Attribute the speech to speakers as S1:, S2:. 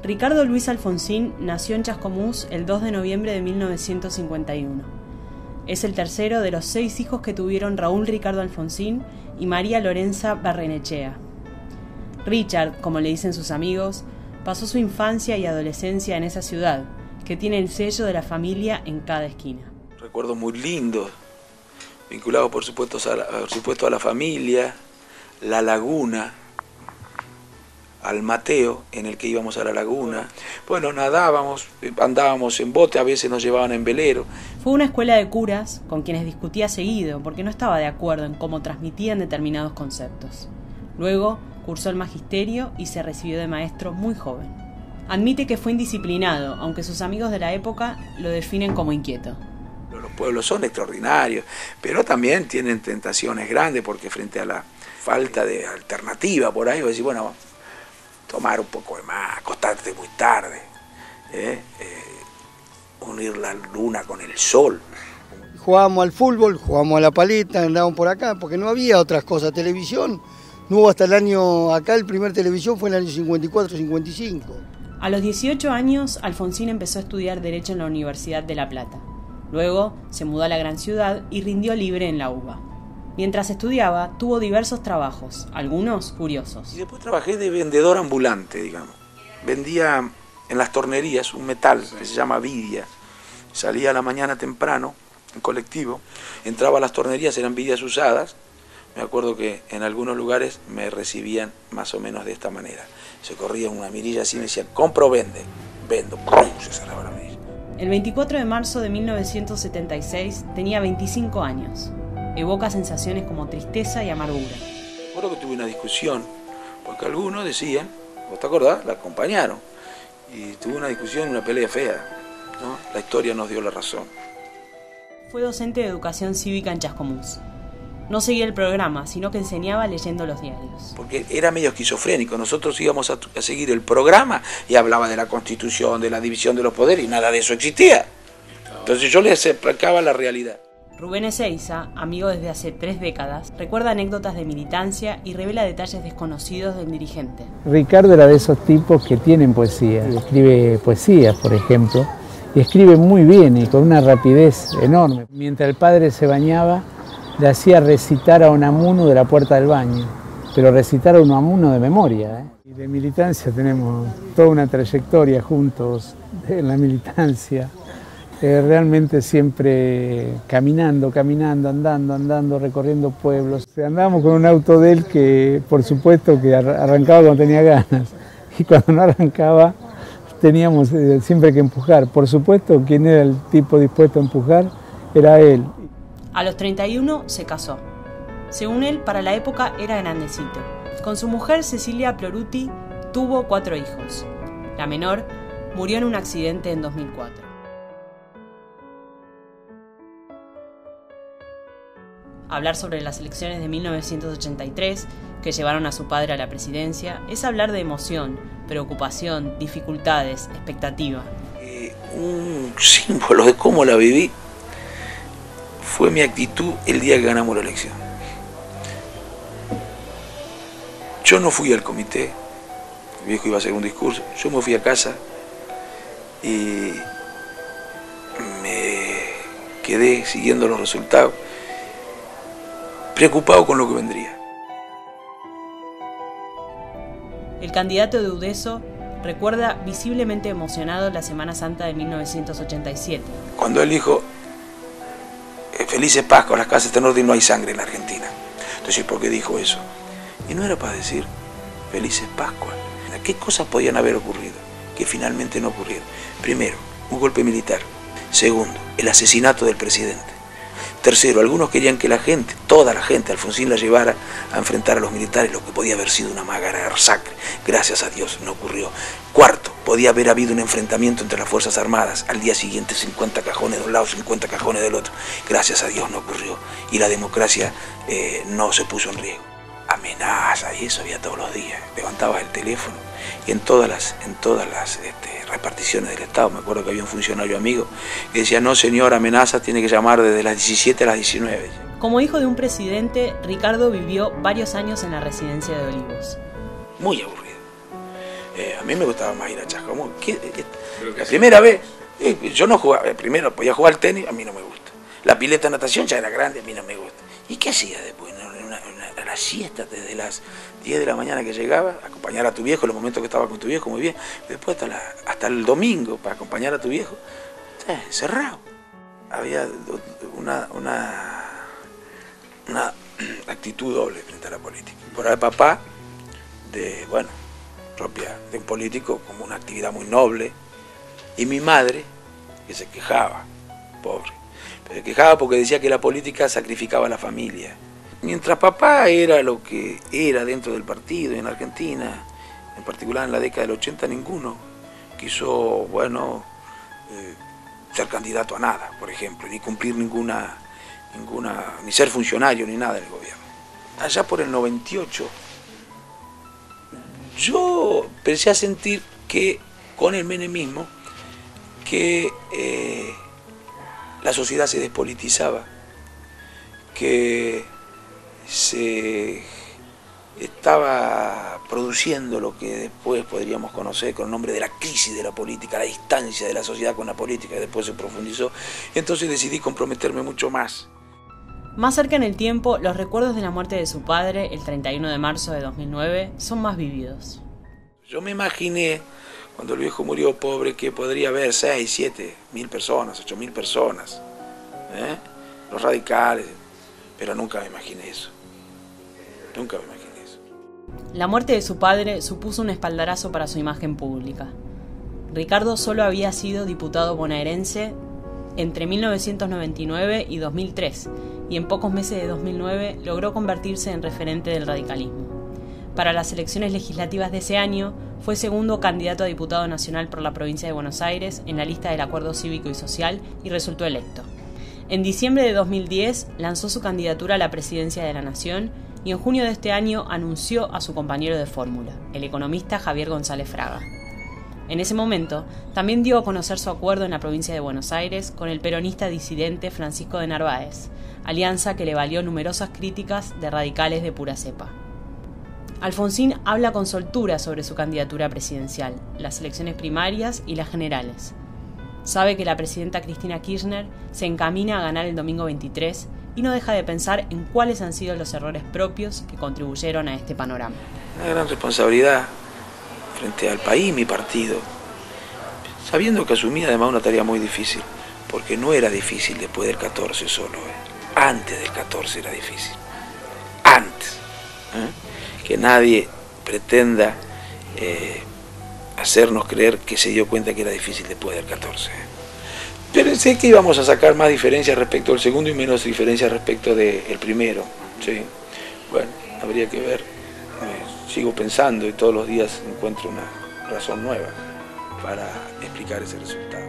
S1: Ricardo Luis Alfonsín nació en Chascomús el 2 de noviembre de 1951. Es el tercero de los 6 hijos que tuvieron Raúl Ricardo Alfonsín y María Lorenza Barrenechea. Richard, como le dicen sus amigos, pasó su infancia y adolescencia en esa ciudad, que tiene el sello de la familia en cada esquina.
S2: Recuerdos muy lindos, vinculados por supuesto a la familia, la laguna, al Mateo, en el que íbamos a la laguna. Bueno, nadábamos, andábamos en bote, a veces nos llevaban en velero.
S1: Fue una escuela de curas con quienes discutía seguido, porque no estaba de acuerdo en cómo transmitían determinados conceptos. Luego cursó el magisterio y se recibió de maestro muy joven. Admite que fue indisciplinado, aunque sus amigos de la época lo definen como inquieto.
S2: Los pueblos son extraordinarios, pero también tienen tentaciones grandes, porque frente a la falta de alternativa por ahí, vos decís, bueno, tomar un poco de más, acostarte muy tarde, unir la luna con el sol.
S3: Jugábamos al fútbol, jugábamos a la paleta, andábamos por acá, porque no había otras cosas. Televisión no hubo hasta el año, acá el primer televisión fue en el año 54-55.
S1: A los 18 años, Alfonsín empezó a estudiar Derecho en la Universidad de La Plata. Luego se mudó a la gran ciudad y rindió libre en la UBA. Mientras estudiaba, tuvo diversos trabajos, algunos curiosos.
S2: Y después trabajé de vendedor ambulante, digamos. Vendía en las tornerías un metal que se llama vidia. Salía a la mañana temprano, en colectivo, entraba a las tornerías, eran vidias usadas. Me acuerdo que en algunos lugares me recibían más o menos de esta manera. Se corría una mirilla así y me decían, ¿compro o vende? Vendo. ¡Pum! Se cerraba la mirilla.
S1: El 24 de marzo de 1976 tenía 25 años. Evoca sensaciones como tristeza y amargura.
S2: Recuerdo que tuve una discusión, porque algunos decían, ¿vos te acordás? La acompañaron. Y tuve una discusión, una pelea fea, ¿no? La historia nos dio la razón.
S1: Fue docente de educación cívica en Chascomús. No seguía el programa, sino que enseñaba leyendo los diarios.
S2: Porque era medio esquizofrénico. Nosotros íbamos a seguir el programa y hablaba de la Constitución, de la división de los poderes, y nada de eso existía. Entonces yo les explicaba la realidad.
S1: Rubén Ezeiza, amigo desde hace 3 décadas, recuerda anécdotas de militancia y revela detalles desconocidos del dirigente.
S4: Ricardo era de esos tipos que tienen poesía. Escribe poesías, por ejemplo, y escribe muy bien y con una rapidez enorme. Mientras el padre se bañaba, le hacía recitar a Unamuno de la puerta del baño, pero recitar a Unamuno de memoria. Y de militancia tenemos toda una trayectoria juntos en la militancia. Realmente siempre caminando, andando, recorriendo pueblos. Andábamos con un auto de él que, por supuesto, que arrancaba cuando tenía ganas. Y cuando no arrancaba, teníamos siempre que empujar. Por supuesto, quien era el tipo dispuesto a empujar era él.
S1: A los 31 se casó. Según él, para la época era grandecito. Con su mujer, Cecilia Ploruti, tuvo 4 hijos. La menor murió en un accidente en 2004. Hablar sobre las elecciones de 1983, que llevaron a su padre a la presidencia, es hablar de emoción, preocupación, dificultades, expectativa.
S2: Un símbolo de cómo la viví fue mi actitud el día que ganamos la elección. Yo no fui al comité, el viejo iba a hacer un discurso, yo me fui a casa y me quedé siguiendo los resultados, preocupado con lo que vendría.
S1: El candidato de UDESO recuerda visiblemente emocionado la Semana Santa de 1987.
S2: Cuando él dijo, Felices Pascuas, las casas están en orden y no hay sangre en la Argentina. Entonces, ¿por qué dijo eso? Y no era para decir, Felices Pascuas. ¿Qué cosas podían haber ocurrido que finalmente no ocurrieron? Primero, un golpe militar. Segundo, el asesinato del presidente. Tercero, algunos querían que la gente, toda la gente, Alfonsín la llevara a enfrentar a los militares, lo que podía haber sido una masacre. Gracias a Dios no ocurrió. Cuarto, podía haber habido un enfrentamiento entre las Fuerzas Armadas. Al día siguiente 50 cajones de un lado, 50 cajones del otro. Gracias a Dios no ocurrió. Y la democracia no se puso en riesgo. Amenaza, y eso había todos los días. Levantabas el teléfono y en todas las reparticiones del Estado, me acuerdo que había un funcionario amigo que decía, no señor, amenaza, tiene que llamar desde las 17 a las 19.
S1: Como hijo de un presidente, Ricardo vivió varios años en la residencia de Olivos.
S2: Muy aburrido. A mí me gustaba más ir a Chascomús. La primera vez, yo no jugaba, primero podía jugar al tenis, a mí no me gusta. La pileta de natación ya era grande, a mí no me gusta. ¿Y qué hacía después? A la siesta, desde las 10 de la mañana que llegaba, acompañar a tu viejo, los momentos que estaba con tu viejo, muy bien. Después hasta el domingo, para acompañar a tu viejo, cerrado. Había una actitud doble frente a la política. Por el papá, propia de un político, como una actividad muy noble. Y mi madre, que se quejaba, pobre. Pero se quejaba porque decía que la política sacrificaba a la familia. Mientras papá era lo que era dentro del partido en Argentina, en particular en la década del 80, ninguno quiso, ser candidato a nada, por ejemplo, ni cumplir ni ser funcionario ni nada del gobierno. Allá por el 98, yo empecé a sentir que con el menemismo, que la sociedad se despolitizaba, que se estaba produciendo lo que después podríamos conocer con el nombre de la crisis de la política, la distancia de la sociedad con la política, que después se profundizó. Entonces decidí comprometerme mucho más.
S1: Más cerca en el tiempo, los recuerdos de la muerte de su padre, el 31 de marzo de 2009, son más vívidos.
S2: Yo me imaginé, cuando el viejo murió pobre, que podría haber 6, 7 mil personas, 8 mil personas, los radicales, pero nunca me imaginé eso. Nunca me imaginé eso.
S1: La muerte de su padre supuso un espaldarazo para su imagen pública. Ricardo solo había sido diputado bonaerense entre 1999 y 2003, y en pocos meses de 2009 logró convertirse en referente del radicalismo. Para las elecciones legislativas de ese año, fue segundo candidato a diputado nacional por la provincia de Buenos Aires en la lista del Acuerdo Cívico y Social y resultó electo. En diciembre de 2010 lanzó su candidatura a la presidencia de la Nación y en junio de este año anunció a su compañero de fórmula, el economista Javier González Fraga. En ese momento, también dio a conocer su acuerdo en la provincia de Buenos Aires con el peronista disidente Francisco de Narváez, alianza que le valió numerosas críticas de radicales de pura cepa. Alfonsín habla con soltura sobre su candidatura presidencial, las elecciones primarias y las generales. Sabe que la presidenta Cristina Kirchner se encamina a ganar el domingo 23 y no deja de pensar en cuáles han sido los errores propios que contribuyeron a este panorama.
S2: Una gran responsabilidad frente al país, mi partido, sabiendo que asumía además una tarea muy difícil, porque no era difícil después del 14 solo, antes del 14 era difícil, antes, que nadie pretenda hacernos creer que se dio cuenta que era difícil después del 14. Pensé que íbamos a sacar más diferencias respecto al segundo y menos diferencias respecto del primero. ¿Sí? Bueno, habría que ver. Sigo pensando y todos los días encuentro una razón nueva para explicar ese resultado.